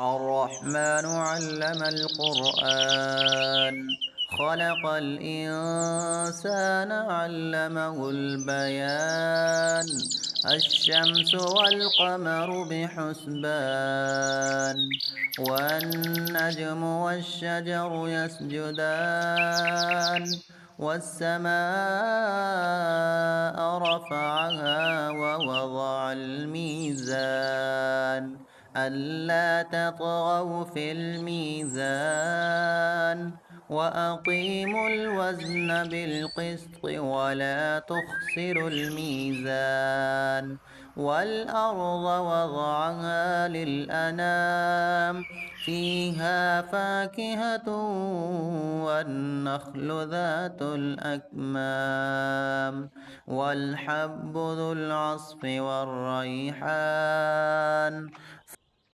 الرحمن علم القرآن خلق الإنسان علمه البيان الشمس والقمر بحسبان والنجم والشجر يسجدان والسماء رفعها ووضع الميزان ألا تطغوا في الميزان وأقيموا الوزن بالقسط ولا تخسروا الميزان والأرض وضعها للأنام فيها فاكهة والنخل ذات الأكمام والحب ذو العصف والريحان